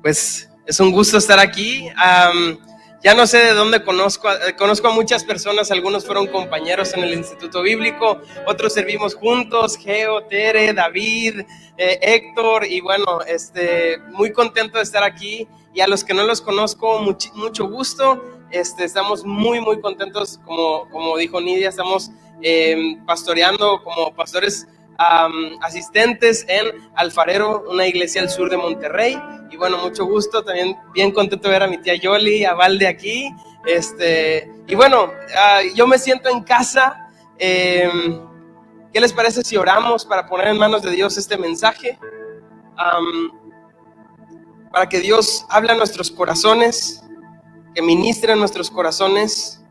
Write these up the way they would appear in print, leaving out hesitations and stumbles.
Pues es un gusto estar aquí. Ya no sé de dónde conozco a muchas personas. Algunos fueron compañeros en el Instituto Bíblico, otros servimos juntos, Geo, Tere, David, Héctor, y bueno, muy contento de estar aquí. Y a los que no los conozco, mucho gusto. Estamos muy contentos, como dijo Nidia, estamos pastoreando como pastores asistentes en Alfarero, una iglesia al sur de Monterrey. Y bueno, mucho gusto, también bien contento de ver a mi tía Yoli, a Valde aquí. Y bueno, yo me siento en casa. ¿Qué les parece si oramos para poner en manos de Dios este mensaje? Para que Dios hable a nuestros corazones, que ministre en nuestros corazones.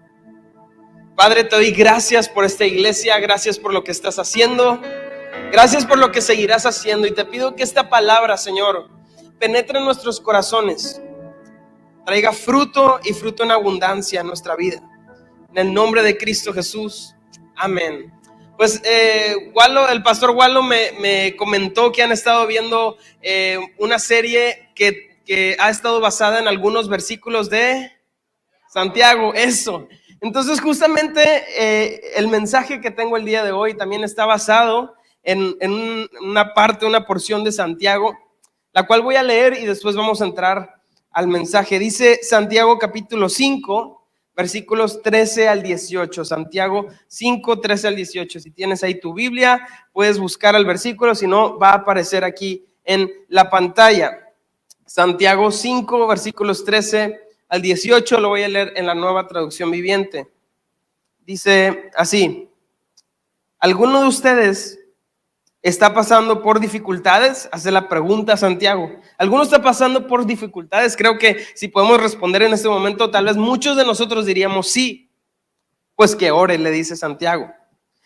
Padre, te doy gracias por esta iglesia, gracias por lo que estás haciendo, gracias por lo que seguirás haciendo, y te pido que esta palabra, Señor, penetre en nuestros corazones, traiga fruto y fruto en abundancia en nuestra vida. En el nombre de Cristo Jesús, amén. Pues el pastor Wallo me comentó que han estado viendo una serie que ha estado basada en algunos versículos de Santiago, eso. Entonces justamente el mensaje que tengo el día de hoy también está basado en una porción de Santiago, la cual voy a leer y después vamos a entrar al mensaje. Dice Santiago capítulo 5, versículos 13 al 18. Santiago 5, 13 al 18. Si tienes ahí tu Biblia, puedes buscar el versículo, si no, va a aparecer aquí en la pantalla. Santiago 5, versículos 13 al 18, lo voy a leer en la Nueva Traducción Viviente. Dice así: ¿alguno de ustedes está pasando por dificultades? Hace la pregunta Santiago. ¿Alguno está pasando por dificultades? Creo que si podemos responder en este momento, tal vez muchos de nosotros diríamos sí. Pues que ore, le dice Santiago.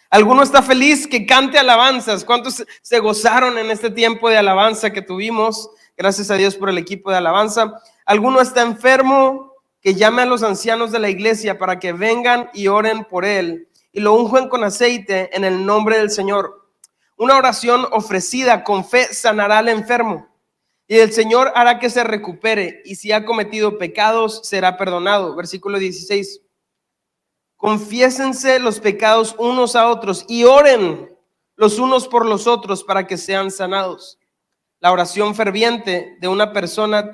¿Alguno está feliz? Que cante alabanzas. ¿Cuántos se gozaron en este tiempo de alabanza que tuvimos? Gracias a Dios por el equipo de alabanza. ¿Alguno está enfermo? Que llame a los ancianos de la iglesia para que vengan y oren por él y lo ungen con aceite en el nombre del Señor. Una oración ofrecida con fe sanará al enfermo, y el Señor hará que se recupere, y si ha cometido pecados será perdonado. Versículo 16. Confiésense los pecados unos a otros y oren los unos por los otros para que sean sanados. La oración ferviente de una persona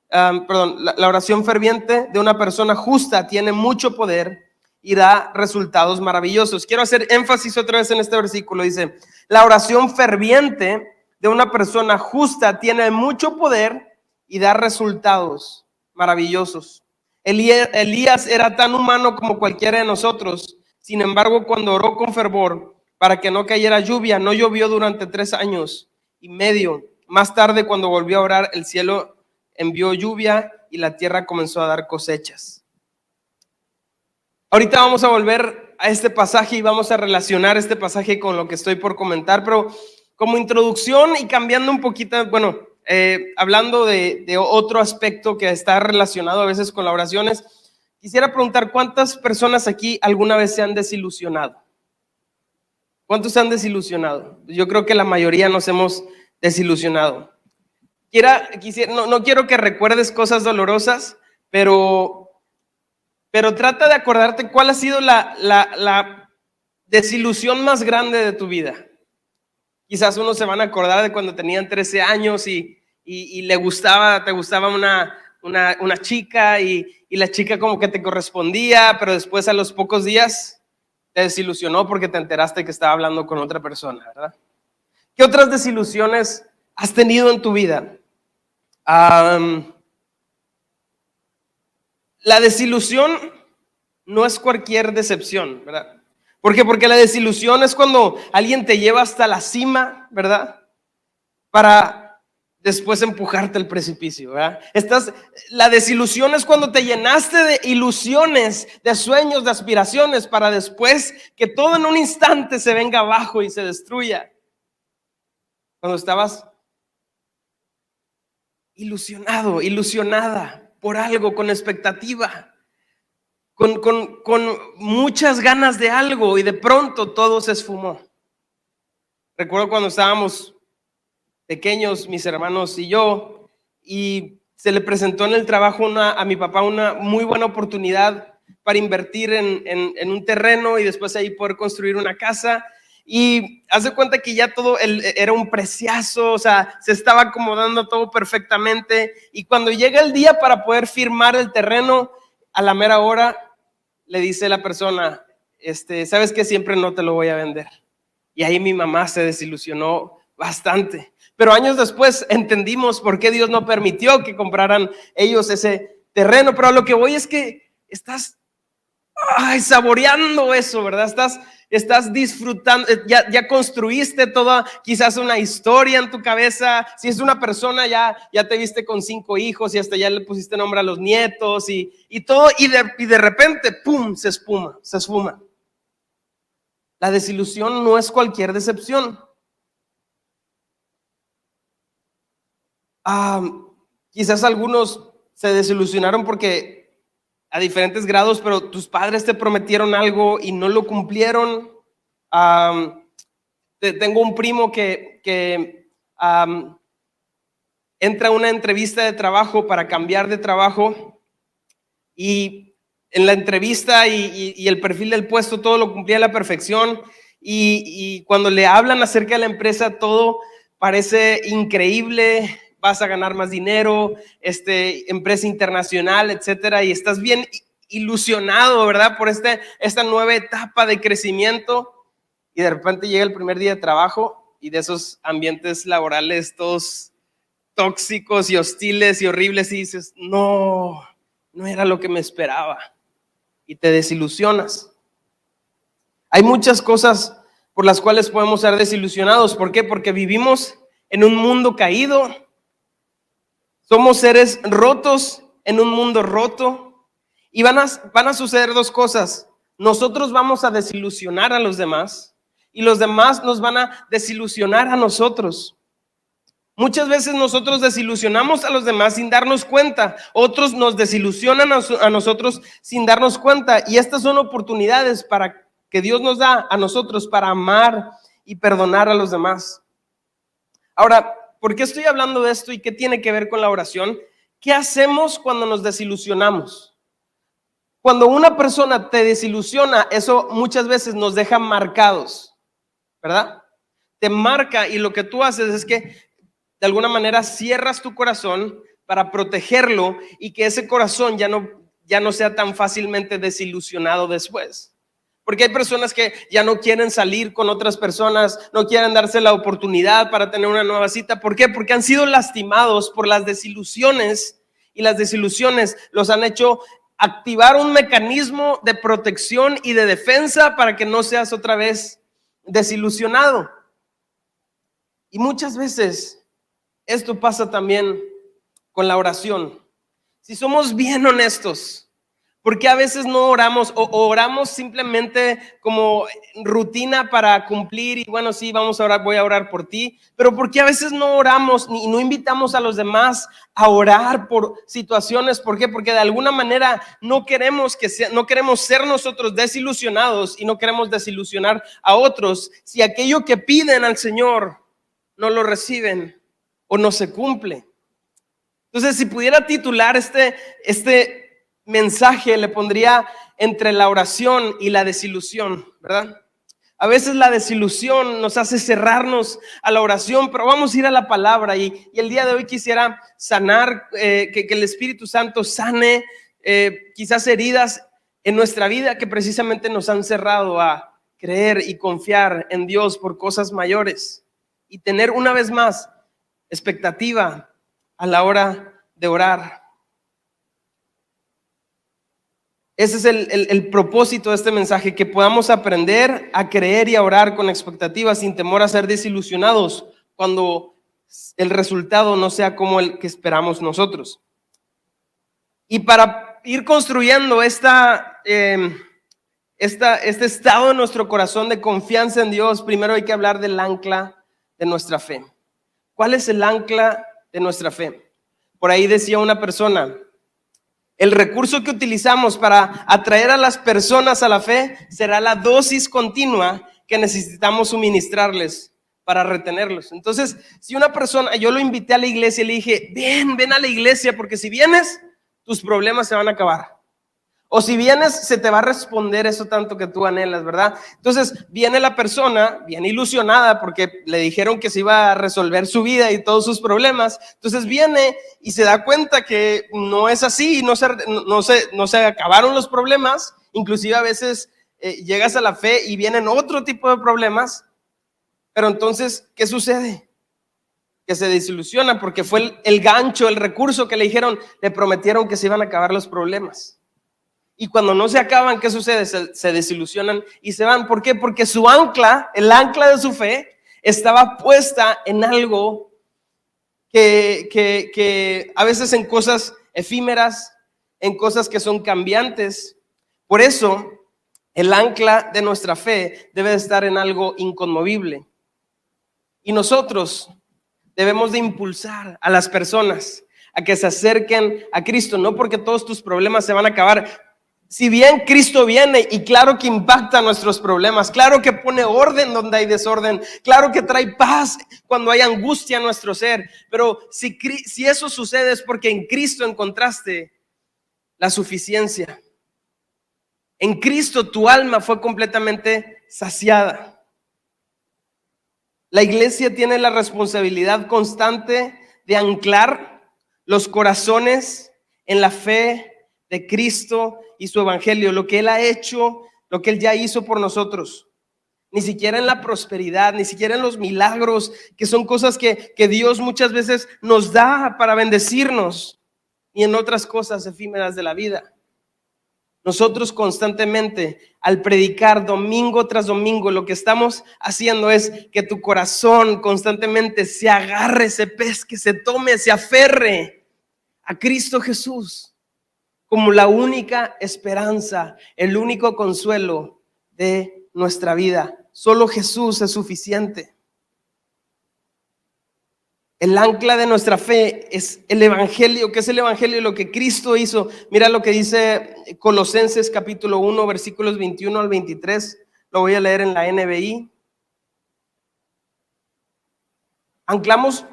la oración ferviente de una persona justa tiene mucho poder y da resultados maravillosos. Quiero hacer énfasis otra vez en este versículo. Dice: la oración ferviente de una persona justa tiene mucho poder y da resultados maravillosos. Elías era tan humano como cualquiera de nosotros. Sin embargo, cuando oró con fervor para que no cayera lluvia, no llovió durante 3 años y medio. Más tarde, cuando volvió a orar, el cielo envió lluvia y la tierra comenzó a dar cosechas. Ahorita vamos a volver a este pasaje y vamos a relacionar este pasaje con lo que estoy por comentar, pero como introducción y cambiando un poquito, hablando de otro aspecto que está relacionado a veces con las oraciones, quisiera preguntar: ¿cuántas personas aquí alguna vez se han desilusionado? ¿Cuántos se han desilusionado? Yo creo que la mayoría nos hemos desilusionado. No quiero que recuerdes cosas dolorosas, pero trata de acordarte cuál ha sido la desilusión más grande de tu vida. Quizás unos se van a acordar de cuando tenían 13 años y te gustaba una chica y la chica como que te correspondía, pero después a los pocos días te desilusionó porque te enteraste que estaba hablando con otra persona, ¿verdad? ¿Qué otras desilusiones has tenido en tu vida? La desilusión no es cualquier decepción, ¿verdad? ¿Por qué? Porque la desilusión es cuando alguien te lleva hasta la cima, ¿verdad? Para después empujarte al precipicio, ¿verdad? La desilusión es cuando te llenaste de ilusiones, de sueños, de aspiraciones, para después que todo en un instante se venga abajo y se destruya. Cuando estabas ilusionado, ilusionada por algo, con expectativa, con muchas ganas de algo, y de pronto todo se esfumó. Recuerdo cuando estábamos pequeños, mis hermanos y yo, y se le presentó en el trabajo a mi papá una muy buena oportunidad para invertir en un terreno y después ahí poder construir una casa. Y haz de cuenta que ya todo era un preciazo, o sea, se estaba acomodando todo perfectamente. Y cuando llega el día para poder firmar el terreno, a la mera hora le dice la persona, sabes que siempre no te lo voy a vender. Y ahí mi mamá se desilusionó bastante. Pero años después entendimos por qué Dios no permitió que compraran ellos ese terreno. Pero a lo que voy es que estás saboreando eso, ¿verdad? Estás disfrutando, ya construiste toda quizás una historia en tu cabeza. Si es una persona, ya te viste con 5 hijos y hasta ya le pusiste nombre a los nietos y todo, y de repente, ¡pum!, se esfuma. La desilusión no es cualquier decepción. Quizás algunos se desilusionaron porque a diferentes grados, pero tus padres te prometieron algo y no lo cumplieron. Tengo un primo que entra a una entrevista de trabajo para cambiar de trabajo, y en la entrevista y el perfil del puesto todo lo cumplía a la perfección, y cuando le hablan acerca de la empresa todo parece increíble. Vas a ganar más dinero, empresa internacional, etcétera, y estás bien ilusionado, ¿verdad?, por esta nueva etapa de crecimiento. Y de repente llega el primer día de trabajo y de esos ambientes laborales todos tóxicos y hostiles y horribles, y dices, no era lo que me esperaba, y te desilusionas. Hay muchas cosas por las cuales podemos ser desilusionados. ¿Por qué? Porque vivimos en un mundo caído. Somos seres rotos en un mundo roto, y van a suceder dos cosas. Nosotros vamos a desilusionar a los demás y los demás nos van a desilusionar a nosotros. Muchas veces nosotros desilusionamos a los demás sin darnos cuenta. Otros nos desilusionan a nosotros sin darnos cuenta, y estas son oportunidades que Dios nos da a nosotros para amar y perdonar a los demás. Ahora, ¿por qué estoy hablando de esto y qué tiene que ver con la oración? ¿Qué hacemos cuando nos desilusionamos? Cuando una persona te desilusiona, eso muchas veces nos deja marcados, ¿verdad? Te marca, y lo que tú haces es que de alguna manera cierras tu corazón para protegerlo y que ese corazón ya no sea tan fácilmente desilusionado después. Porque hay personas que ya no quieren salir con otras personas, no quieren darse la oportunidad para tener una nueva cita. ¿Por qué? Porque han sido lastimados por las desilusiones, y las desilusiones los han hecho activar un mecanismo de protección y de defensa para que no seas otra vez desilusionado. Y muchas veces esto pasa también con la oración. Si somos bien honestos, ¿por qué a veces no oramos, o oramos simplemente como rutina para cumplir? Y bueno, sí, vamos a orar, voy a orar por ti. Pero ¿por qué a veces no oramos y no invitamos a los demás a orar por situaciones? ¿Por qué? Porque de alguna manera no queremos ser nosotros desilusionados, y no queremos desilusionar a otros si aquello que piden al Señor no lo reciben o no se cumple. Entonces, si pudiera titular este mensaje, le pondría entre la oración y la desilusión, ¿verdad? A veces la desilusión nos hace cerrarnos a la oración, pero vamos a ir a la palabra, y el día de hoy quisiera sanar, que el Espíritu Santo sane quizás heridas en nuestra vida que precisamente nos han cerrado a creer y confiar en Dios por cosas mayores, y tener una vez más expectativa a la hora de orar. Ese es el propósito de este mensaje, que podamos aprender a creer y a orar con expectativa, sin temor a ser desilusionados cuando el resultado no sea como el que esperamos nosotros. Y para ir construyendo este estado en nuestro corazón de confianza en Dios, primero hay que hablar del ancla de nuestra fe. ¿Cuál es el ancla de nuestra fe? Por ahí decía una persona: el recurso que utilizamos para atraer a las personas a la fe será la dosis continua que necesitamos suministrarles para retenerlos. Entonces, si una persona, yo lo invité a la iglesia y le dije, ven a la iglesia, porque si vienes, tus problemas se van a acabar. O si vienes, se te va a responder eso tanto que tú anhelas, ¿verdad? Entonces viene la persona bien ilusionada porque le dijeron que se iba a resolver su vida y todos sus problemas. Entonces viene y se da cuenta que no es así, no se acabaron los problemas. Inclusive a veces llegas a la fe y vienen otro tipo de problemas. Pero entonces, ¿qué sucede? Que se desilusiona porque fue el gancho, el recurso que le dijeron, le prometieron que se iban a acabar los problemas. Y cuando no se acaban, ¿qué sucede? Se desilusionan y se van. ¿Por qué? Porque su ancla, el ancla de su fe, estaba puesta en algo que a veces en cosas efímeras, en cosas que son cambiantes. Por eso, el ancla de nuestra fe debe de estar en algo inconmovible. Y nosotros debemos de impulsar a las personas a que se acerquen a Cristo, no porque todos tus problemas se van a acabar. Si bien Cristo viene y claro que impacta nuestros problemas, claro que pone orden donde hay desorden, claro que trae paz cuando hay angustia en nuestro ser, pero si eso sucede es porque en Cristo encontraste la suficiencia. En Cristo tu alma fue completamente saciada. La iglesia tiene la responsabilidad constante de anclar los corazones en la fe de Cristo y su evangelio, lo que Él ha hecho, lo que Él ya hizo por nosotros. Ni siquiera en la prosperidad, ni siquiera en los milagros, que son cosas que Dios muchas veces nos da para bendecirnos, y en otras cosas efímeras de la vida. Nosotros constantemente, al predicar domingo tras domingo, lo que estamos haciendo es que tu corazón constantemente se agarre, se pesque, se tome, se aferre a Cristo Jesús como la única esperanza, el único consuelo de nuestra vida. Solo Jesús es suficiente. El ancla de nuestra fe es el evangelio. ¿Qué es el evangelio? Lo que Cristo hizo. Mira lo que dice Colosenses capítulo 1, versículos 21 al 23. Lo voy a leer en la NBI. Anclamos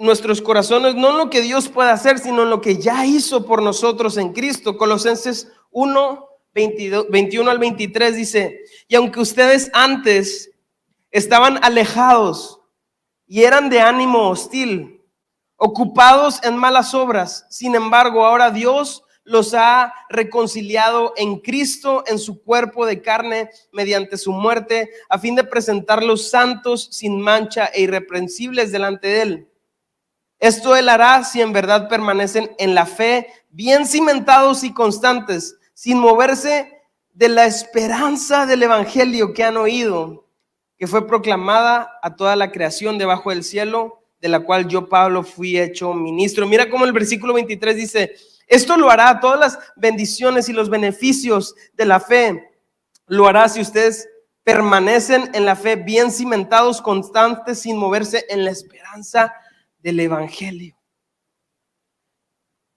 nuestros corazones no en lo que Dios puede hacer, sino en lo que ya hizo por nosotros en Cristo. Colosenses 1, 21 al 23 dice: y aunque ustedes antes estaban alejados y eran de ánimo hostil, ocupados en malas obras, sin embargo, ahora Dios los ha reconciliado en Cristo, en su cuerpo de carne, mediante su muerte, a fin de presentarlos santos, sin mancha e irreprensibles delante de Él. Esto Él hará si en verdad permanecen en la fe, bien cimentados y constantes, sin moverse de la esperanza del evangelio que han oído, que fue proclamada a toda la creación debajo del cielo, de la cual yo, Pablo, fui hecho ministro. Mira cómo el versículo 23 dice: esto lo hará, todas las bendiciones y los beneficios de la fe lo hará si ustedes permanecen en la fe, bien cimentados, constantes, sin moverse en la esperanza del evangelio.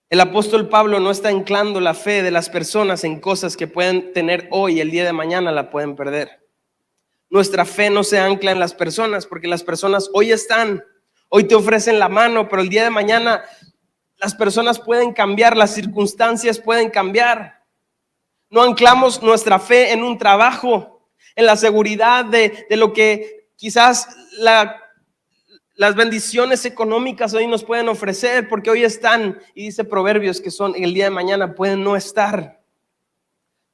El apóstol Pablo no está anclando la fe de las personas en cosas que pueden tener hoy, el día de mañana la pueden perder. Nuestra fe no se ancla en las personas, porque las personas hoy están, hoy te ofrecen la mano, pero el día de mañana las personas pueden cambiar, las circunstancias pueden cambiar. No anclamos nuestra fe en un trabajo, en la seguridad de lo que quizás las bendiciones económicas hoy nos pueden ofrecer, porque hoy están, y dice Proverbios que son el día de mañana pueden no estar.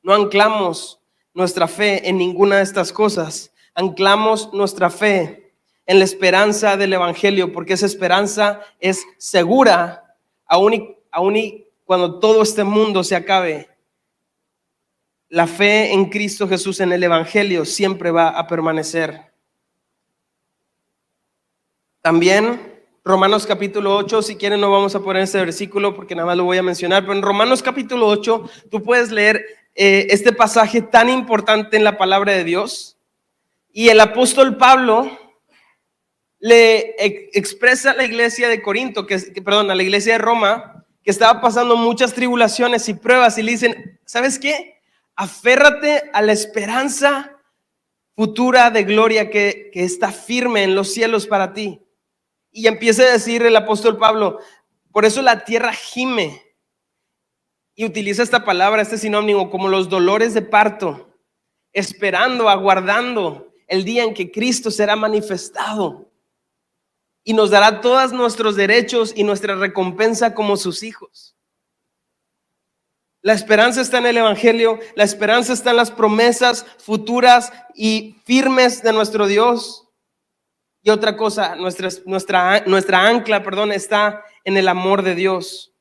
No anclamos nuestra fe en ninguna de estas cosas. Anclamos nuestra fe en la esperanza del evangelio, porque esa esperanza es segura. Aún y cuando todo este mundo se acabe, la fe en Cristo Jesús, en el evangelio, siempre va a permanecer. También Romanos capítulo 8, si quieren no vamos a poner ese versículo porque nada más lo voy a mencionar, pero en Romanos capítulo 8 tú puedes leer este pasaje tan importante en la palabra de Dios, y el apóstol Pablo le expresa a la iglesia de Corinto, a la iglesia de Roma, que estaba pasando muchas tribulaciones y pruebas, y le dicen: ¿sabes qué? Aférrate a la esperanza futura de gloria que está firme en los cielos para ti. Y empieza a decir el apóstol Pablo, por eso la tierra gime. Y utiliza esta palabra, este sinónimo, como los dolores de parto, esperando, aguardando el día en que Cristo será manifestado y nos dará todos nuestros derechos y nuestra recompensa como sus hijos. La esperanza está en el Evangelio, la esperanza está en las promesas futuras y firmes de nuestro Dios. Y otra cosa, nuestra ancla, está en el amor de Dios,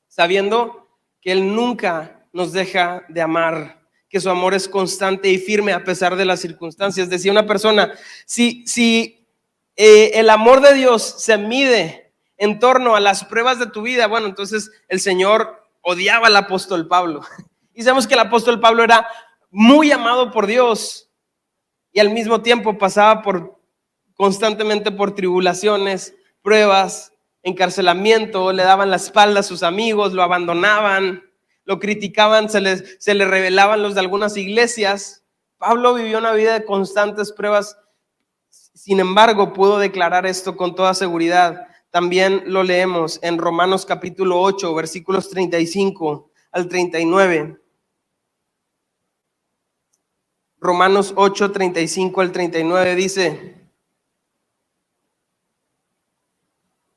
sabiendo que Él nunca nos deja de amar, que su amor es constante y firme a pesar de las circunstancias. Decía una persona, si el amor de Dios se mide en torno a las pruebas de tu vida, bueno, entonces el Señor odiaba al apóstol Pablo. Y sabemos que el apóstol Pablo era muy amado por Dios y al mismo tiempo pasaba constantemente por tribulaciones, pruebas, encarcelamiento, le daban la espalda a sus amigos, lo abandonaban, lo criticaban, se le rebelaban los de algunas iglesias. Pablo vivió una vida de constantes pruebas, sin embargo, pudo declarar esto con toda seguridad. También lo leemos en Romanos capítulo 8, versículos 35 al 39. Romanos 8, 35 al 39 dice: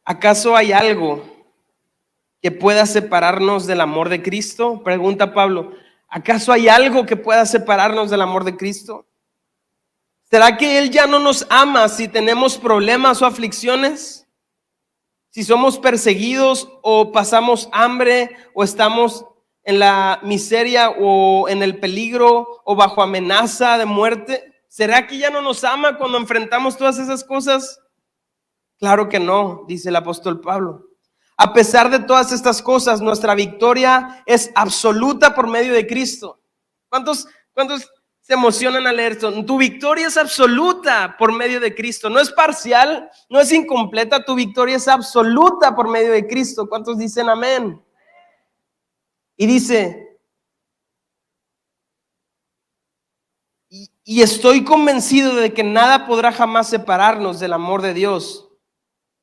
¿acaso hay algo que pueda separarnos del amor de Cristo? Pregunta Pablo. ¿Acaso hay algo que pueda separarnos del amor de Cristo? ¿Será que Él ya no nos ama si tenemos problemas o aflicciones? Si somos perseguidos o pasamos hambre o estamos en la miseria o en el peligro o bajo amenaza de muerte. ¿Será que ya no nos ama cuando enfrentamos todas esas cosas? Claro que no, dice el apóstol Pablo. A pesar de todas estas cosas, nuestra victoria es absoluta por medio de Cristo. ¿Cuántos se emocionan al leer esto? Tu victoria es absoluta por medio de Cristo. No es parcial, no es incompleta. Tu victoria es absoluta por medio de Cristo. ¿Cuántos dicen amén? Y dice, y estoy convencido de que nada podrá jamás separarnos del amor de Dios.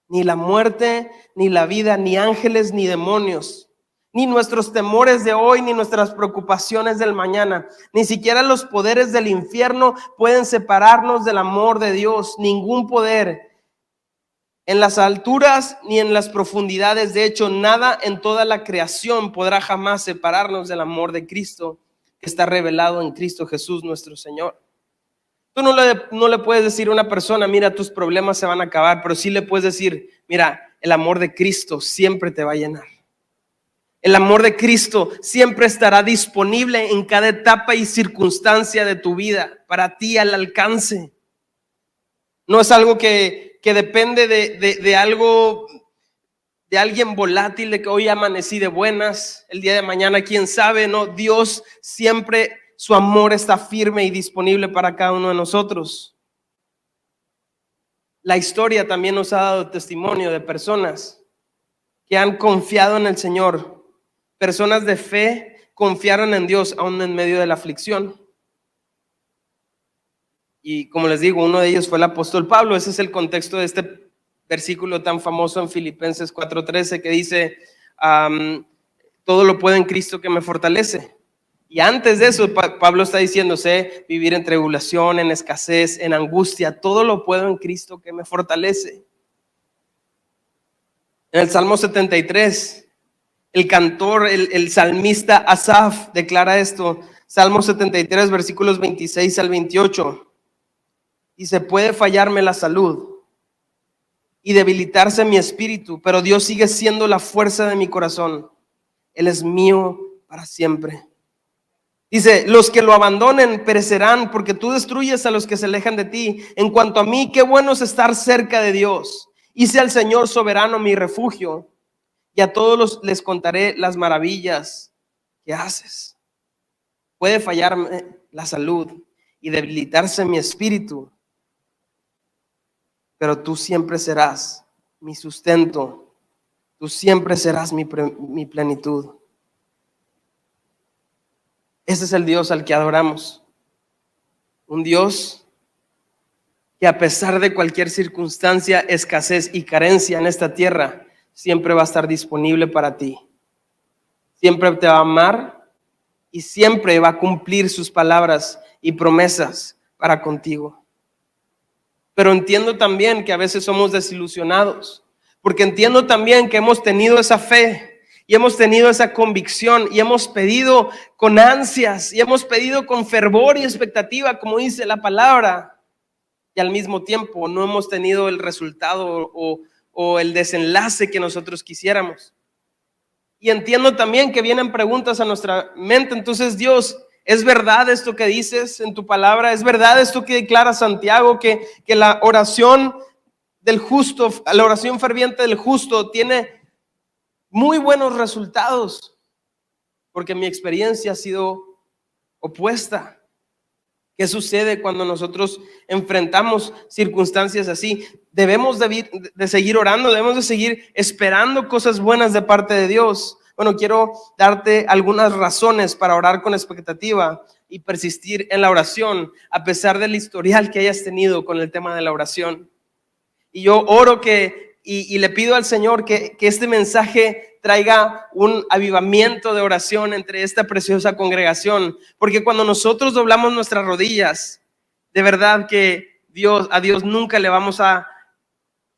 Ni la muerte, ni la vida, ni ángeles, ni demonios, ni nuestros temores de hoy, ni nuestras preocupaciones del mañana, ni siquiera los poderes del infierno pueden separarnos del amor de Dios. Ningún poder en las alturas ni en las profundidades. De hecho, nada en toda la creación podrá jamás separarnos del amor de Cristo, que está revelado en Cristo Jesús nuestro Señor. Tú no le puedes decir a una persona, mira, tus problemas se van a acabar, pero sí le puedes decir, mira, el amor de Cristo siempre te va a llenar. El amor de Cristo siempre estará disponible en cada etapa y circunstancia de tu vida, para ti al alcance. No es algo que depende de algo, de alguien volátil, de que hoy amanecí de buenas, el día de mañana quién sabe. No, Dios siempre, su amor está firme y disponible para cada uno de nosotros. La historia también nos ha dado testimonio de personas que han confiado en el Señor. Personas de fe confiaron en Dios aún en medio de la aflicción. Y como les digo, uno de ellos fue el apóstol Pablo. Ese es el contexto de este versículo tan famoso en Filipenses 4:13 que dice, todo lo puedo en Cristo que me fortalece. Y antes de eso, Pablo está diciendo, sé vivir en tribulación, en escasez, en angustia. Todo lo puedo en Cristo que me fortalece. En el Salmo 73, el cantor, el salmista Asaf declara esto. Salmo 73, versículos 26 al 28. Dice, puede fallarme la salud y debilitarse mi espíritu, pero Dios sigue siendo la fuerza de mi corazón. Él es mío para siempre. Dice, los que lo abandonen perecerán, porque tú destruyes a los que se alejan de ti. En cuanto a mí, qué bueno es estar cerca de Dios. Hice al Señor soberano mi refugio, y a todos les contaré las maravillas que haces. Puede fallarme la salud y debilitarse mi espíritu, pero tú siempre serás mi sustento. Tú siempre serás mi plenitud. Ese es el Dios al que adoramos. Un Dios que a pesar de cualquier circunstancia, escasez y carencia en esta tierra, siempre va a estar disponible para ti. Siempre te va a amar y siempre va a cumplir sus palabras y promesas para contigo. Pero entiendo también que a veces somos desilusionados, porque entiendo también que hemos tenido esa fe y hemos tenido esa convicción y hemos pedido con ansias y hemos pedido con fervor y expectativa, como dice la palabra, y al mismo tiempo no hemos tenido el resultado o el desenlace que nosotros quisiéramos. Y entiendo también que vienen preguntas a nuestra mente. Entonces, Dios, ¿es verdad esto que dices en tu palabra? ¿Es verdad esto que declara Santiago, que la oración del justo, la oración ferviente del justo tiene muy buenos resultados? Porque mi experiencia ha sido opuesta. ¿Qué sucede cuando nosotros enfrentamos circunstancias así? Debemos de seguir orando, debemos de seguir esperando cosas buenas de parte de Dios. Bueno, quiero darte algunas razones para orar con expectativa y persistir en la oración, a pesar del historial que hayas tenido con el tema de la oración. Y yo oro y le pido al Señor que este mensaje traiga un avivamiento de oración entre esta preciosa congregación, porque cuando nosotros doblamos nuestras rodillas, de verdad que a Dios nunca le vamos a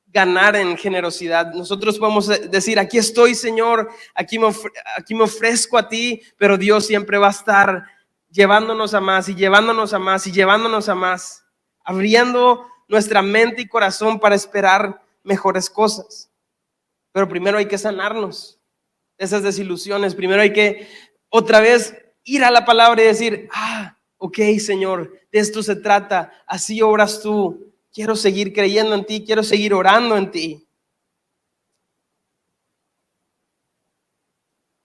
ganar en generosidad. Nosotros podemos decir, aquí estoy, Señor, aquí me ofrezco a ti, pero Dios siempre va a estar llevándonos a más y llevándonos a más y llevándonos a más, abriendo nuestra mente y corazón para esperar mejores cosas. Pero primero hay que sanarnos esas desilusiones. Primero hay que otra vez ir a la palabra y decir, ok, Señor, de esto se trata, así obras tú. Quiero seguir creyendo en ti, quiero seguir orando en ti.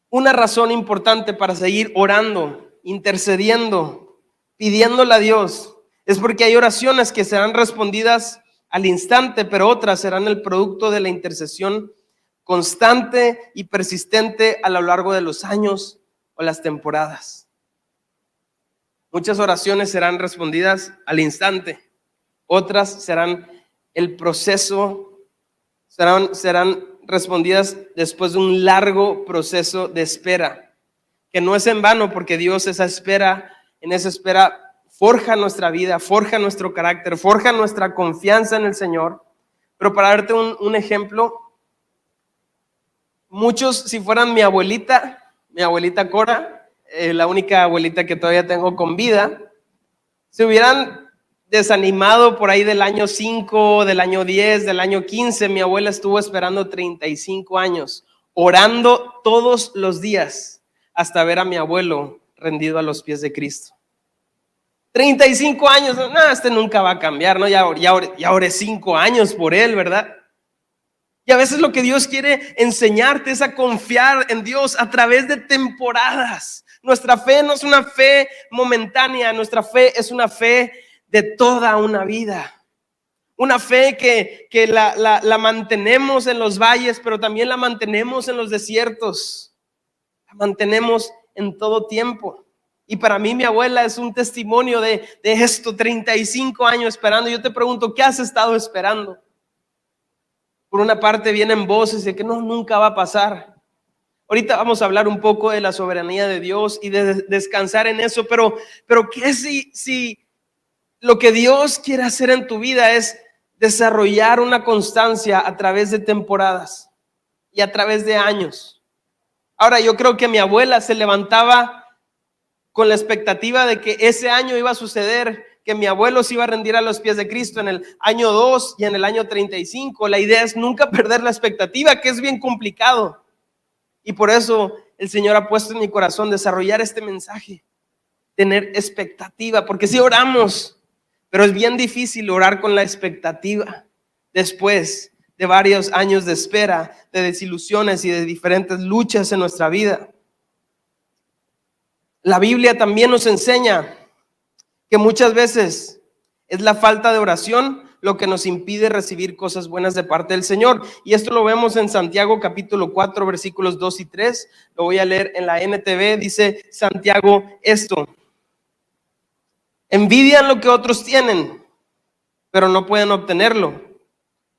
Una razón importante para seguir orando, intercediendo, pidiéndole a Dios, es porque hay oraciones que serán respondidas al instante, pero otras serán el producto de la intercesión constante y persistente a lo largo de los años o las temporadas. Muchas oraciones serán respondidas al instante, otras serán el proceso, serán respondidas después de un largo proceso de espera, que no es en vano, porque Dios en esa espera forja nuestra vida, forja nuestro carácter, forja nuestra confianza en el Señor. Pero para darte un ejemplo, muchos, si fueran mi abuelita Cora, la única abuelita que todavía tengo con vida, se hubieran desanimado por ahí del año 5, del año 10, del año 15. Mi abuela estuvo esperando 35 años, orando todos los días hasta ver a mi abuelo rendido a los pies de Cristo. 35 años, no, este nunca va a cambiar, ¿no? Ya oré 5 años por él, ¿verdad? Y a veces lo que Dios quiere enseñarte es a confiar en Dios a través de temporadas. Nuestra fe no es una fe momentánea, nuestra fe es una fe de toda una vida. Una fe que la mantenemos en los valles, pero también la mantenemos en los desiertos. La mantenemos en todo tiempo. Y para mí mi abuela es un testimonio de esto, 35 años esperando. Yo te pregunto, ¿qué has estado esperando? Por una parte vienen voces de que no, nunca va a pasar. Ahorita vamos a hablar un poco de la soberanía de Dios y de descansar en eso, pero ¿qué si lo que Dios quiere hacer en tu vida es desarrollar una constancia a través de temporadas y a través de años? Ahora, yo creo que mi abuela se levantaba con la expectativa de que ese año iba a suceder, que mi abuelo se iba a rendir a los pies de Cristo en el año 2 y en el año 35. La idea es nunca perder la expectativa, que es bien complicado. Y por eso el Señor ha puesto en mi corazón desarrollar este mensaje, tener expectativa, porque sí oramos, pero es bien difícil orar con la expectativa después de varios años de espera, de desilusiones y de diferentes luchas en nuestra vida. La Biblia también nos enseña que muchas veces es la falta de oración lo que nos impide recibir cosas buenas de parte del Señor. Y esto lo vemos en Santiago capítulo 4, versículos 2 y 3. Lo voy a leer en la NTV. Dice Santiago esto: Envidian lo que otros tienen, pero no pueden obtenerlo.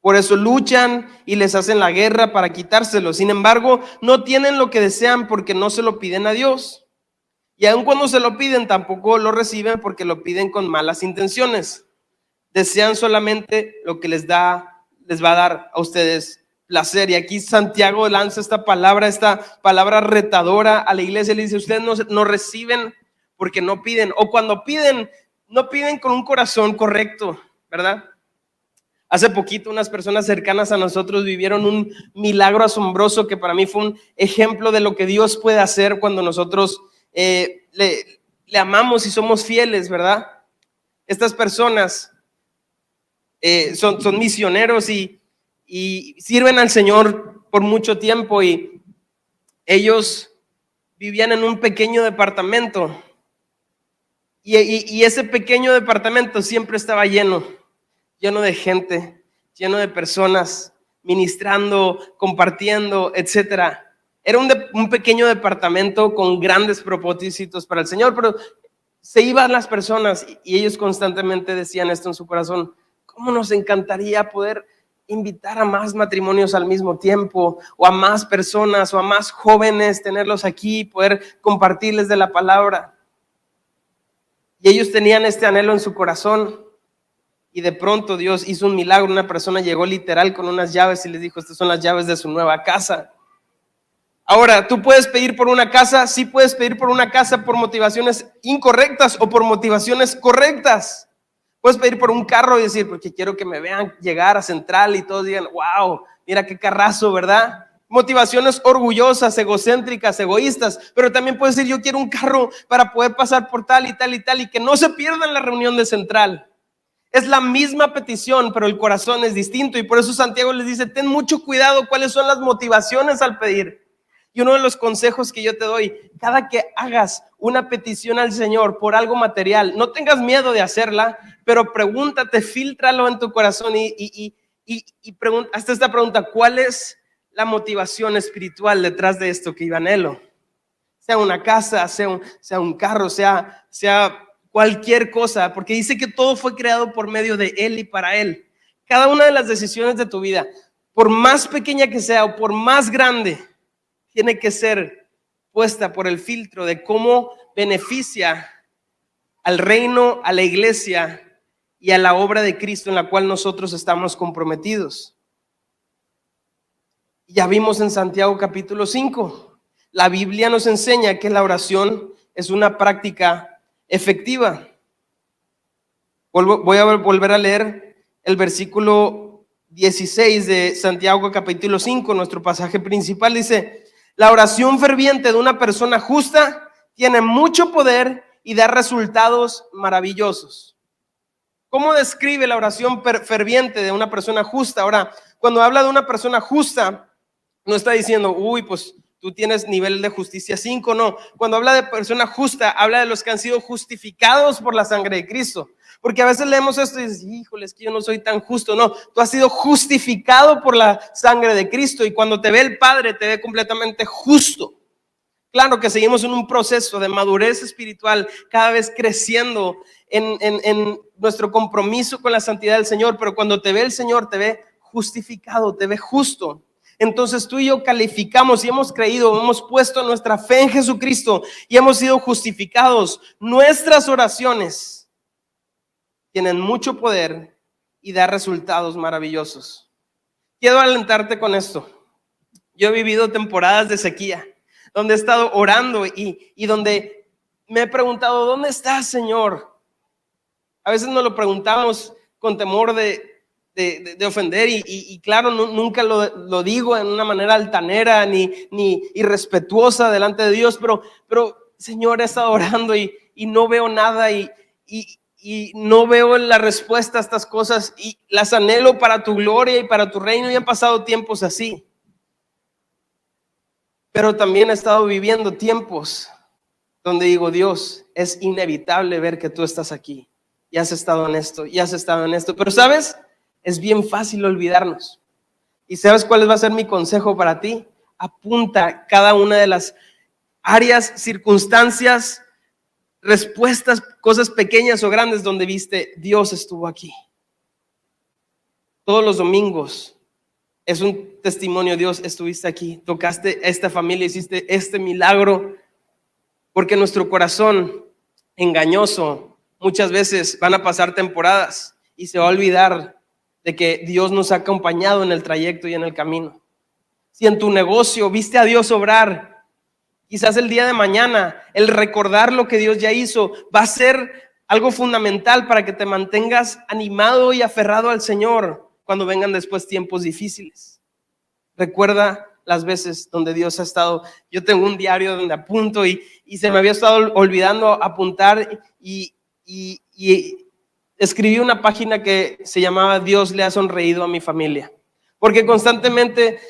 Por eso luchan y les hacen la guerra para quitárselo. Sin embargo, no tienen lo que desean porque no se lo piden a Dios. Y aun cuando se lo piden, tampoco lo reciben porque lo piden con malas intenciones. Desean solamente lo que les va a dar a ustedes placer. Y aquí Santiago lanza esta palabra retadora a la iglesia. Le dice, ustedes no reciben porque no piden. O cuando piden, no piden con un corazón correcto, ¿verdad? Hace poquito unas personas cercanas a nosotros vivieron un milagro asombroso que para mí fue un ejemplo de lo que Dios puede hacer cuando nosotros le amamos y somos fieles, ¿verdad? Estas personas son misioneros y sirven al Señor por mucho tiempo, y ellos vivían en un pequeño departamento y ese pequeño departamento siempre estaba lleno de gente, lleno de personas ministrando, compartiendo, etcétera. Era un pequeño departamento con grandes propósitos para el Señor, pero se iban las personas y ellos constantemente decían esto en su corazón: ¿cómo nos encantaría poder invitar a más matrimonios al mismo tiempo, o a más personas, o a más jóvenes, tenerlos aquí, poder compartirles de la palabra? Y ellos tenían este anhelo en su corazón. Y de pronto Dios hizo un milagro. Una persona llegó literal con unas llaves y les dijo: estas son las llaves de su nueva casa. Ahora, ¿tú puedes pedir por una casa? Sí, puedes pedir por una casa por motivaciones incorrectas o por motivaciones correctas. Puedes pedir por un carro y decir: porque quiero que me vean llegar a Central y todos digan: wow, mira qué carrazo, ¿verdad? Motivaciones orgullosas, egocéntricas, egoístas. Pero también puedes decir: yo quiero un carro para poder pasar por tal y tal y tal, y que no se pierdan la reunión de Central. Es la misma petición, pero el corazón es distinto. Y por eso Santiago les dice: ten mucho cuidado cuáles son las motivaciones al pedir. Y uno de los consejos que yo te doy: cada que hagas una petición al Señor por algo material, no tengas miedo de hacerla, pero pregúntate, fíltralo en tu corazón y hazte esta pregunta: ¿cuál es la motivación espiritual detrás de esto que yo anhelo? Sea una casa, sea un carro, sea cualquier cosa, porque dice que todo fue creado por medio de Él y para Él. Cada una de las decisiones de tu vida, por más pequeña que sea o por más grande, tiene que ser puesta por el filtro de cómo beneficia al reino, a la iglesia y a la obra de Cristo en la cual nosotros estamos comprometidos. Ya vimos en Santiago capítulo 5, la Biblia nos enseña que la oración es una práctica efectiva. Voy a volver a leer el versículo 16 de Santiago capítulo 5, nuestro pasaje principal. Dice: la oración ferviente de una persona justa tiene mucho poder y da resultados maravillosos. ¿Cómo describe la oración ferviente de una persona justa? Ahora, cuando habla de una persona justa, no está diciendo: uy, pues tú tienes nivel de justicia 5, no. Cuando habla de persona justa, habla de los que han sido justificados por la sangre de Cristo. Porque a veces leemos esto y dices: híjole, es que yo no soy tan justo. No, tú has sido justificado por la sangre de Cristo, y cuando te ve el Padre, te ve completamente justo. Claro que seguimos en un proceso de madurez espiritual, cada vez creciendo en nuestro compromiso con la santidad del Señor, pero cuando te ve el Señor, te ve justificado, te ve justo. Entonces tú y yo calificamos y hemos creído, hemos puesto nuestra fe en Jesucristo y hemos sido justificados. Nuestras oraciones tienen mucho poder y dan resultados maravillosos. Quiero alentarte con esto. Yo he vivido temporadas de sequía, donde he estado orando y donde me he preguntado: ¿dónde estás, Señor? A veces nos lo preguntamos con temor de ofender y claro, nunca lo digo en una manera altanera ni irrespetuosa delante de Dios, pero Señor, he estado orando y no veo nada y no veo la respuesta a estas cosas, y las anhelo para tu gloria y para tu reino, y han pasado tiempos así. Pero también he estado viviendo tiempos donde digo: Dios, es inevitable ver que tú estás aquí, y has estado en esto, y has estado en esto. Pero ¿sabes? Es bien fácil olvidarnos. ¿Y sabes cuál va a ser mi consejo para ti? Apunta cada una de las áreas, circunstancias, respuestas, cosas pequeñas o grandes donde viste, Dios estuvo aquí. Todos los domingos es un testimonio, Dios, estuviste aquí, tocaste a esta familia, hiciste este milagro, porque nuestro corazón engañoso, muchas veces van a pasar temporadas y se va a olvidar de que Dios nos ha acompañado en el trayecto y en el camino. Si en tu negocio viste a Dios obrar, quizás el día de mañana el recordar lo que Dios ya hizo va a ser algo fundamental para que te mantengas animado y aferrado al Señor cuando vengan después tiempos difíciles. Recuerda las veces donde Dios ha estado. Yo tengo un diario donde apunto y se me había estado olvidando apuntar y escribí una página que se llamaba Dios le ha sonreído a mi familia, porque constantemente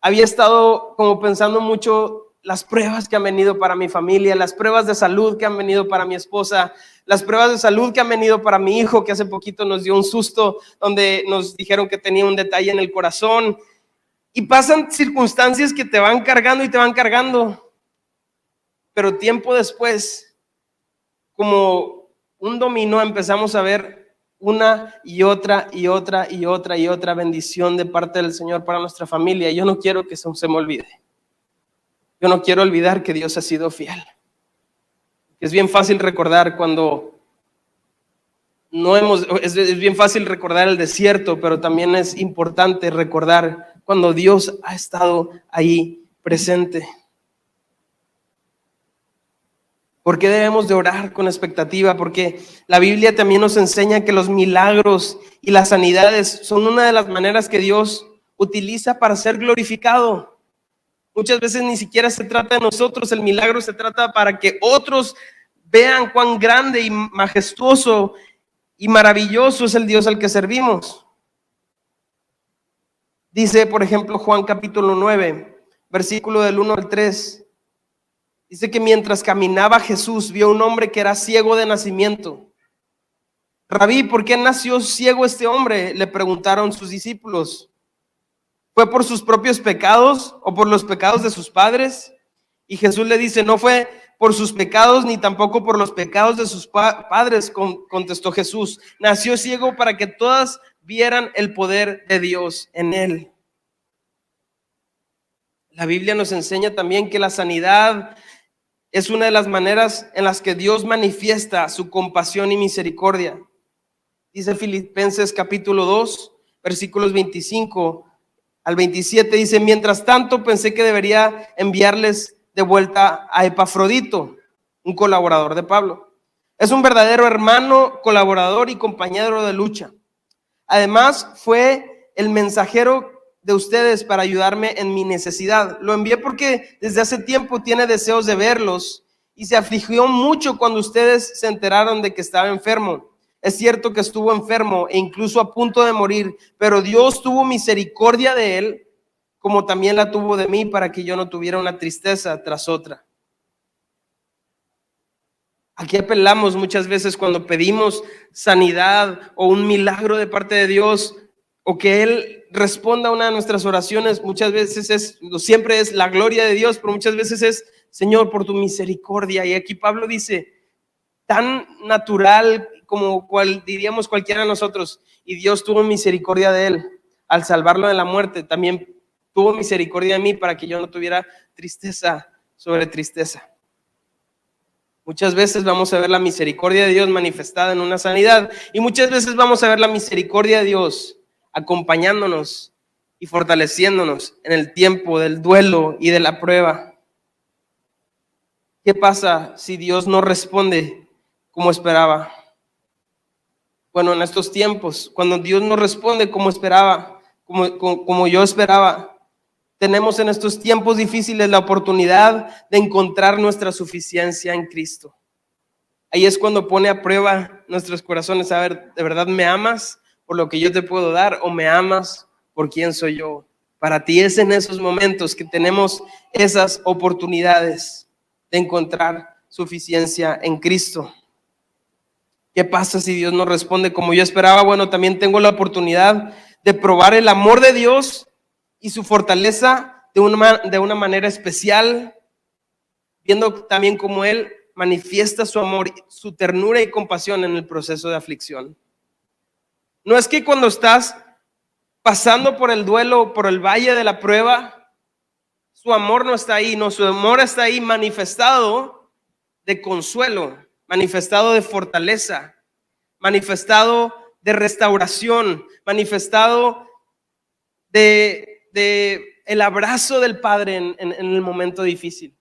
había estado como pensando mucho las pruebas que han venido para mi familia, las pruebas de salud que han venido para mi esposa, las pruebas de salud que han venido para mi hijo, que hace poquito nos dio un susto donde nos dijeron que tenía un detalle en el corazón. Y pasan circunstancias que te van cargando y te van cargando. Pero tiempo después, como un dominó, empezamos a ver una y otra y otra y otra y otra bendición de parte del Señor para nuestra familia. Y yo no quiero que eso se me olvide. Yo no quiero olvidar que Dios ha sido fiel. Es bien fácil recordar cuando es bien fácil recordar el desierto, pero también es importante recordar cuando Dios ha estado ahí presente. ¿Por qué debemos de orar con expectativa? Porque la Biblia también nos enseña que los milagros y las sanidades son una de las maneras que Dios utiliza para ser glorificado. Muchas veces ni siquiera se trata de nosotros, el milagro se trata para que otros vean cuán grande y majestuoso y maravilloso es el Dios al que servimos. Dice, por ejemplo, Juan capítulo 9, versículo del 1 al 3. Dice que mientras caminaba Jesús, vio un hombre que era ciego de nacimiento. Rabí, ¿por qué nació ciego este hombre?, le preguntaron sus discípulos. ¿Fue por sus propios pecados o por los pecados de sus padres? Y Jesús le dice, no fue por sus pecados ni tampoco por los pecados de sus padres, contestó Jesús. Nació ciego para que todas vieran el poder de Dios en él. La Biblia nos enseña también que la sanidad es una de las maneras en las que Dios manifiesta su compasión y misericordia. Dice Filipenses capítulo 2, versículos 25 al 27, dice, mientras tanto pensé que debería enviarles de vuelta a Epafrodito, un colaborador de Pablo. Es un verdadero hermano, colaborador y compañero de lucha. Además, fue el mensajero de ustedes para ayudarme en mi necesidad. Lo envié porque desde hace tiempo tiene deseos de verlos y se afligió mucho cuando ustedes se enteraron de que estaba enfermo. Es cierto que estuvo enfermo e incluso a punto de morir, pero Dios tuvo misericordia de él, como también la tuvo de mí, para que yo no tuviera una tristeza tras otra. Aquí apelamos muchas veces cuando pedimos sanidad o un milagro de parte de Dios, o que Él responda a una de nuestras oraciones. Muchas veces siempre es la gloria de Dios, pero muchas veces es, Señor, por tu misericordia. Y aquí Pablo dice, tan natural como diríamos cualquiera de nosotros, y Dios tuvo misericordia de él al salvarlo de la muerte, también tuvo misericordia de mí para que yo no tuviera tristeza sobre tristeza. Muchas veces vamos a ver la misericordia de Dios manifestada en una sanidad, y muchas veces vamos a ver la misericordia de Dios acompañándonos y fortaleciéndonos en el tiempo del duelo y de la prueba. ¿Qué pasa si Dios no responde como esperaba? Bueno, en estos tiempos, cuando Dios no responde como esperaba, como yo esperaba, tenemos en estos tiempos difíciles la oportunidad de encontrar nuestra suficiencia en Cristo. Ahí es cuando pone a prueba nuestros corazones, a ver, ¿de verdad me amas por lo que yo te puedo dar o me amas por quién soy yo? Para ti es en esos momentos que tenemos esas oportunidades de encontrar suficiencia en Cristo. ¿Qué pasa si Dios no responde como yo esperaba? Bueno, también tengo la oportunidad de probar el amor de Dios y su fortaleza de una manera especial, viendo también cómo Él manifiesta su amor, su ternura y compasión en el proceso de aflicción. No es que cuando estás pasando por el duelo, por el valle de la prueba, su amor no está ahí, no, su amor está ahí manifestado de consuelo, manifestado de fortaleza, manifestado de restauración, manifestado de el abrazo del Padre en el momento difícil.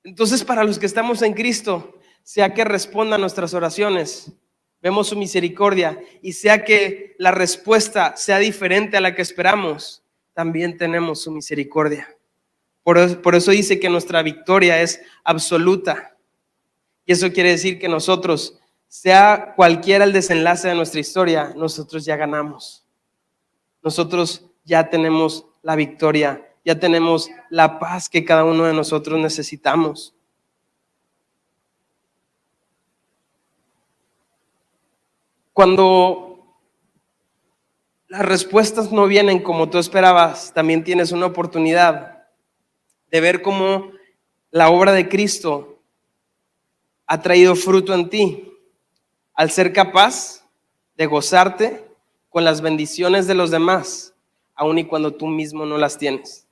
Entonces, para los que estamos en Cristo, sea que responda a nuestras oraciones, vemos su misericordia, y sea que la respuesta sea diferente a la que esperamos, también tenemos su misericordia. Por eso dice que nuestra victoria es absoluta. Y eso quiere decir que nosotros, sea cualquiera el desenlace de nuestra historia, nosotros ya ganamos. Nosotros ya tenemos la victoria, ya tenemos la paz que cada uno de nosotros necesitamos. Cuando las respuestas no vienen como tú esperabas, también tienes una oportunidad de ver cómo la obra de Cristo ha traído fruto en ti, al ser capaz de gozarte con las bendiciones de los demás, aun y cuando tú mismo no las tienes.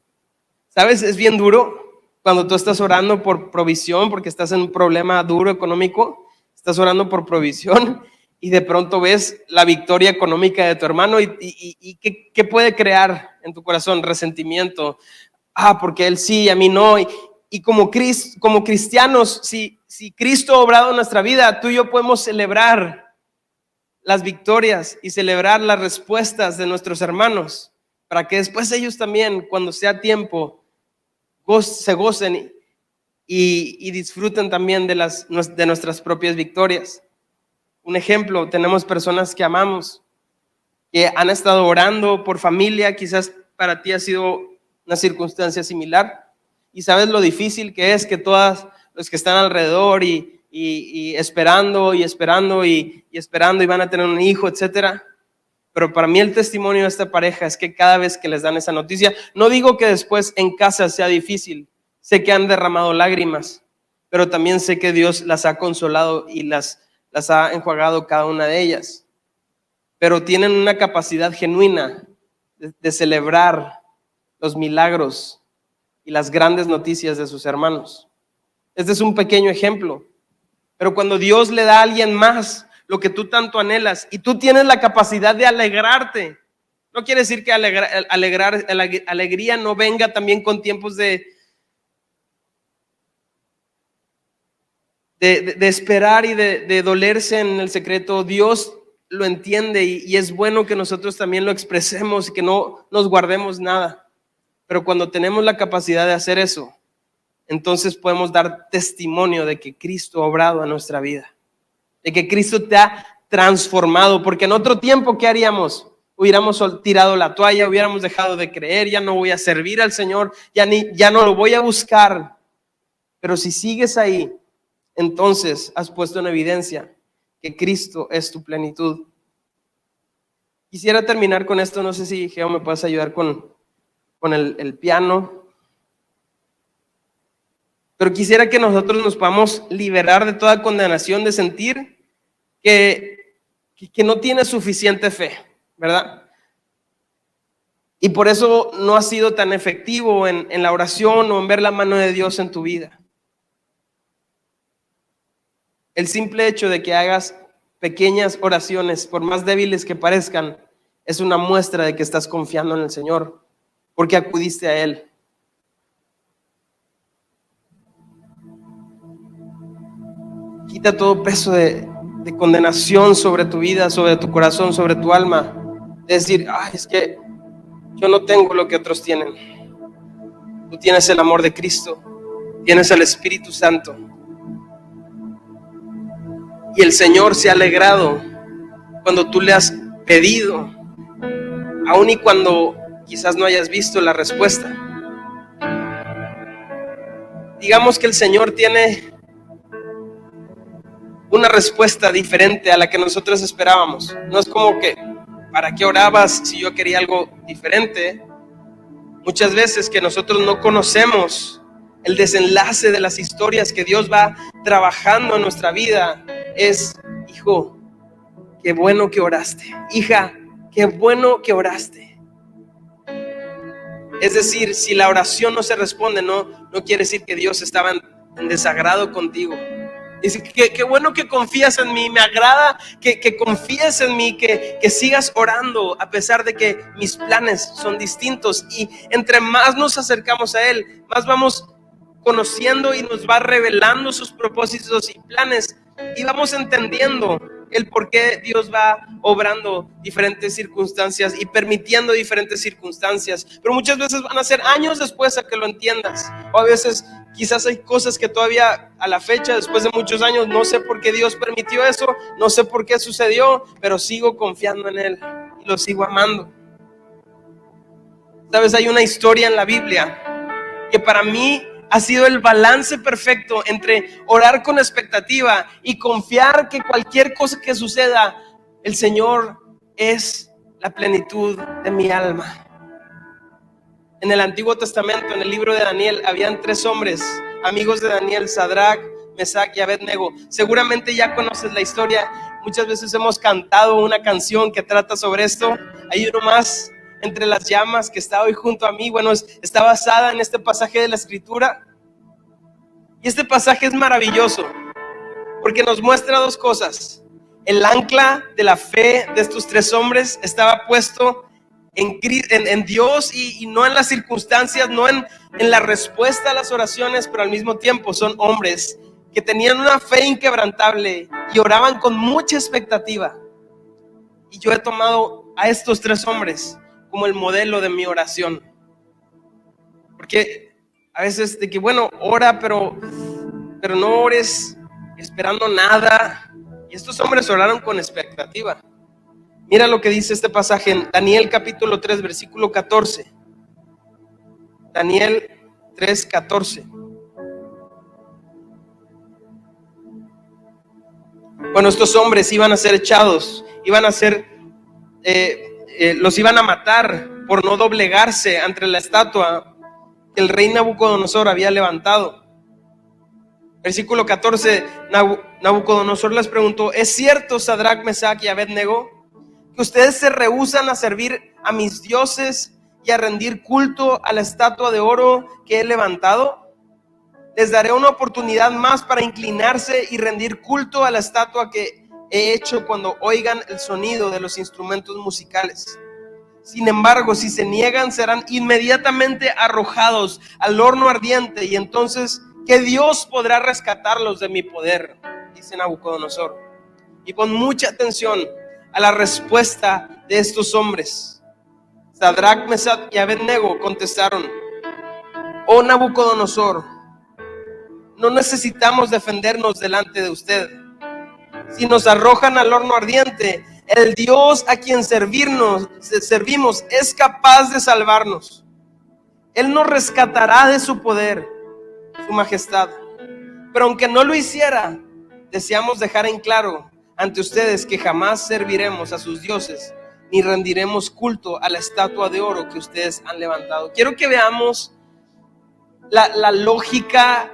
¿Sabes? Es bien duro cuando tú estás orando por provisión, porque estás en un problema duro económico, estás orando por provisión y de pronto ves la victoria económica de tu hermano y ¿qué puede crear en tu corazón? Resentimiento. Porque él sí y a mí no. Y como cristianos, si Cristo ha obrado en nuestra vida, tú y yo podemos celebrar las victorias y celebrar las respuestas de nuestros hermanos, para que después ellos también, cuando sea tiempo, se gocen y disfruten también de nuestras propias victorias. Un ejemplo, tenemos personas que amamos, que han estado orando por familia, quizás para ti ha sido una circunstancia similar, y sabes lo difícil que es que todos los que están alrededor y esperando y esperando y esperando y van a tener un hijo, etcétera. Pero para mí el testimonio de esta pareja es que cada vez que les dan esa noticia, no digo que después en casa sea difícil, sé que han derramado lágrimas, pero también sé que Dios las ha consolado y las ha enjuagado cada una de ellas. Pero tienen una capacidad genuina de celebrar los milagros y las grandes noticias de sus hermanos. Este es un pequeño ejemplo, pero cuando Dios le da a alguien más lo que tú tanto anhelas y tú tienes la capacidad de alegrarte, no quiere decir que alegría no venga también con tiempos de esperar y de dolerse en el secreto. Dios lo entiende y es bueno que nosotros también lo expresemos y que no nos guardemos nada. Pero cuando tenemos la capacidad de hacer eso, entonces podemos dar testimonio de que Cristo ha obrado en nuestra vida, de que Cristo te ha transformado, porque en otro tiempo, ¿qué haríamos? Hubiéramos tirado la toalla, hubiéramos dejado de creer, ya no voy a servir al Señor, ya no lo voy a buscar. Pero si sigues ahí, entonces has puesto en evidencia que Cristo es tu plenitud. Quisiera terminar con esto, no sé si Geo me puedes ayudar con el piano. Pero quisiera que nosotros nos podamos liberar de toda condenación de sentir que no tienes suficiente fe, ¿verdad? Y por eso no has sido tan efectivo en la oración o en ver la mano de Dios en tu vida. El simple hecho de que hagas pequeñas oraciones, por más débiles que parezcan, es una muestra de que estás confiando en el Señor, porque acudiste a Él. Quita todo peso de condenación sobre tu vida, sobre tu corazón, sobre tu alma. De decir, es que yo no tengo lo que otros tienen. Tú tienes el amor de Cristo, tienes el Espíritu Santo. Y el Señor se ha alegrado cuando tú le has pedido, aun y cuando quizás no hayas visto la respuesta. Digamos que el Señor tiene una respuesta diferente a la que nosotros esperábamos. No es como que, ¿para qué orabas si yo quería algo diferente? Muchas veces que nosotros no conocemos el desenlace de las historias que Dios va trabajando en nuestra vida es: hijo, qué bueno que oraste. Hija, qué bueno que oraste. Es decir, si la oración no se responde, no quiere decir que Dios estaba en desagrado contigo. Dice que qué bueno que confías en mí, me agrada que confíes en mí, que sigas orando a pesar de que mis planes son distintos. Y entre más nos acercamos a Él, más vamos conociendo y nos va revelando sus propósitos y planes, y vamos entendiendo el por qué Dios va obrando diferentes circunstancias y permitiendo diferentes circunstancias. Pero muchas veces van a ser años después a que lo entiendas, o a veces quizás hay cosas que todavía a la fecha, después de muchos años, no sé por qué Dios permitió eso, no sé por qué sucedió, pero sigo confiando en Él y lo sigo amando. Sabes, hay una historia en la Biblia que para mí ha sido el balance perfecto entre orar con expectativa y confiar que cualquier cosa que suceda, el Señor es la plenitud de mi alma. En el Antiguo Testamento, en el libro de Daniel, habían 3 hombres, amigos de Daniel: Sadrac, Mesac y Abednego. Seguramente ya conoces la historia. Muchas veces hemos cantado una canción que trata sobre esto. Hay uno más, Entre las llamas, que está hoy junto a mí. Bueno, está basada en este pasaje de la Escritura. Y este pasaje es maravilloso porque nos muestra 2 cosas. El ancla de la fe de estos 3 hombres estaba puesto en Dios y no en las circunstancias, no en la respuesta a las oraciones, pero al mismo tiempo son hombres que tenían una fe inquebrantable y oraban con mucha expectativa. Y yo he tomado a estos 3 hombres como el modelo de mi oración, porque a veces de que bueno, ora, pero no ores esperando nada. Y estos hombres oraron con expectativa. Mira lo que dice este pasaje en Daniel capítulo 3, versículo 14. Daniel 3, 14. Bueno, estos hombres iban a ser echados, iban a ser, los iban a matar por no doblegarse ante la estatua que el rey Nabucodonosor había levantado. Versículo 14, Nabucodonosor les preguntó: ¿es cierto, Sadrac, Mesac y Abednego, que ustedes se rehúsan a servir a mis dioses y a rendir culto a la estatua de oro que he levantado? Les daré una oportunidad más para inclinarse y rendir culto a la estatua que he hecho cuando oigan el sonido de los instrumentos musicales. Sin embargo, si se niegan, serán inmediatamente arrojados al horno ardiente, y entonces, ¿qué Dios podrá rescatarlos de mi poder?, dice Nabucodonosor. Y pon mucha atención a la respuesta de estos hombres. Sadrac, Mesac y Abednego contestaron: oh Nabucodonosor, no necesitamos defendernos delante de usted. Si nos arrojan al horno ardiente, el Dios a quien servimos es capaz de salvarnos. Él nos rescatará de su poder, su majestad. Pero aunque no lo hiciera, deseamos dejar en claro ante ustedes que jamás serviremos a sus dioses ni rendiremos culto a la estatua de oro que ustedes han levantado. Quiero que veamos la lógica,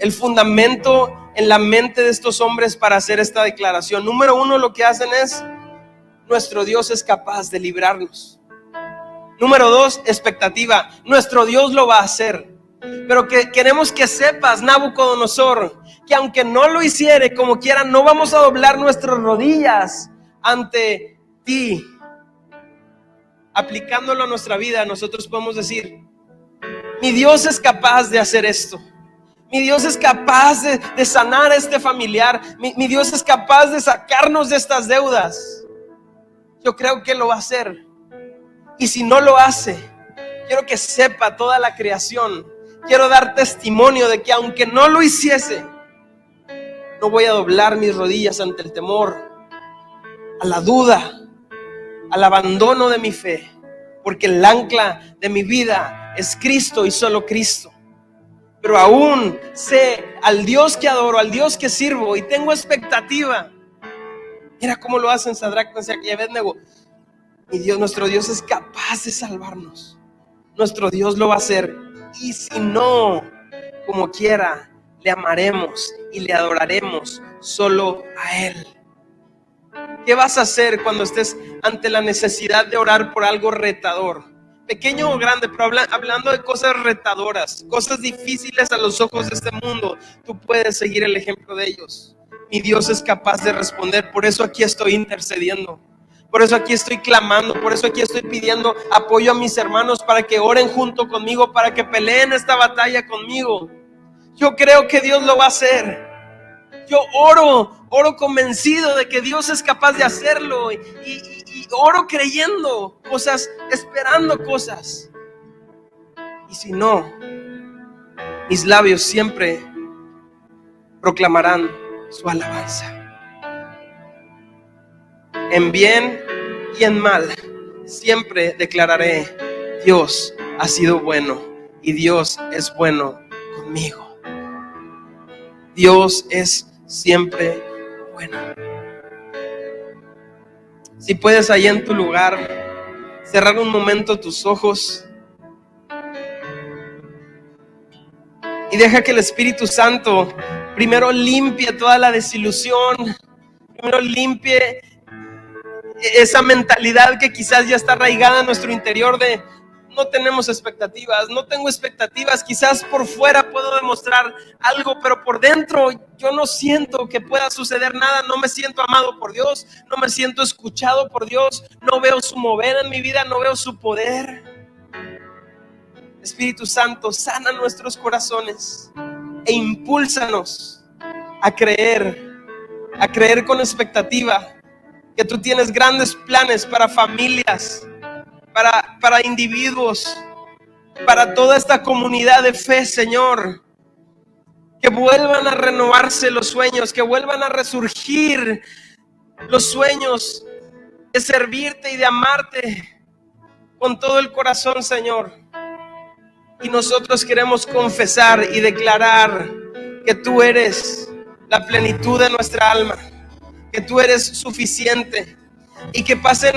el fundamento en la mente de estos hombres para hacer esta declaración. Número 1, lo que hacen es: nuestro Dios es capaz de librarnos. Número 2, expectativa: nuestro Dios lo va a hacer. Pero que queremos que sepas, Nabucodonosor, que aunque no lo hiciere, como quiera, no vamos a doblar nuestras rodillas ante ti. Aplicándolo a nuestra vida, nosotros podemos decir: mi Dios es capaz de hacer esto. Mi Dios es capaz de sanar a este familiar. Mi Dios es capaz de sacarnos de estas deudas. Yo creo que lo va a hacer. Y si no lo hace, quiero que sepa toda la creación, quiero dar testimonio de que aunque no lo hiciese, no voy a doblar mis rodillas ante el temor, a la duda, al abandono de mi fe, porque el ancla de mi vida es Cristo y solo Cristo. Pero aún sé al Dios que adoro, al Dios que sirvo, y tengo expectativa. Mira cómo lo hacen Sadrac, Mesac y Abednego. Mi Dios, nuestro Dios es capaz de salvarnos. nuestro Dios lo va a hacer. Y si no, como quiera, le amaremos y le adoraremos solo a Él. ¿Qué vas a hacer cuando estés ante la necesidad de orar por algo retador? Pequeño o grande, pero hablando de cosas retadoras, cosas difíciles a los ojos de este mundo, tú puedes seguir el ejemplo de ellos. Mi Dios es capaz de responder, por eso aquí estoy intercediendo. Por eso aquí estoy clamando, por eso aquí estoy pidiendo apoyo a mis hermanos para que oren junto conmigo, para que peleen esta batalla conmigo. Yo creo que Dios lo va a hacer. Yo oro convencido de que Dios es capaz de hacerlo y oro creyendo cosas, esperando cosas. Y si no, mis labios siempre proclamarán su alabanza. En bien y en mal, siempre declararé: Dios ha sido bueno y Dios es bueno conmigo. Dios es siempre bueno. Si puedes, ahí en tu lugar, cerrar un momento tus ojos y deja que el Espíritu Santo primero limpie toda la desilusión, primero limpie esa mentalidad que quizás ya está arraigada en nuestro interior de no tenemos expectativas, no tengo expectativas, quizás por fuera puedo demostrar algo, pero por dentro yo no siento que pueda suceder nada, no me siento amado por Dios, no me siento escuchado por Dios, no veo su mover en mi vida, no veo su poder. Espíritu Santo, sana nuestros corazones e impúlsanos a creer con expectativa que tú tienes grandes planes para familias, para individuos, para toda esta comunidad de fe, Señor. Que vuelvan a renovarse los sueños, que vuelvan a resurgir los sueños de servirte y de amarte con todo el corazón, Señor. Y nosotros queremos confesar y declarar que tú eres la plenitud de nuestra alma, que tú eres suficiente, y que pasen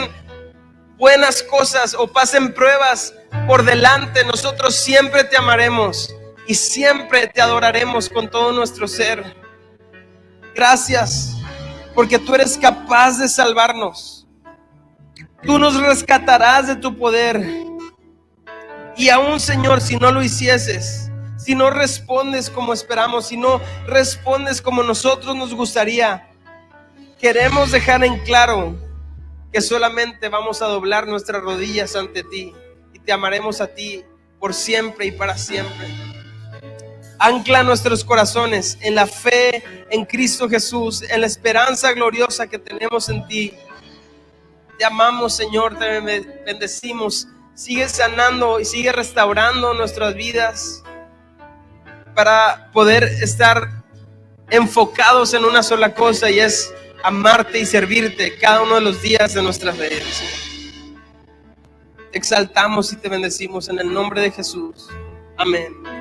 buenas cosas o pasen pruebas por delante, nosotros siempre te amaremos y siempre te adoraremos con todo nuestro ser. Gracias, porque tú eres capaz de salvarnos. Tú nos rescatarás de tu poder. Y aún, Señor, si no lo hicieses, si no respondes como esperamos, si no respondes como nosotros nos gustaría, queremos dejar en claro que solamente vamos a doblar nuestras rodillas ante ti y te amaremos a ti por siempre y para siempre. Ancla nuestros corazones en la fe en Cristo Jesús, en la esperanza gloriosa que tenemos en ti. Te amamos, Señor, te bendecimos. Sigue sanando y sigue restaurando nuestras vidas para poder estar enfocados en una sola cosa, y es amarte y servirte cada uno de los días de nuestras vidas. Te exaltamos y te bendecimos en el nombre de Jesús. Amén.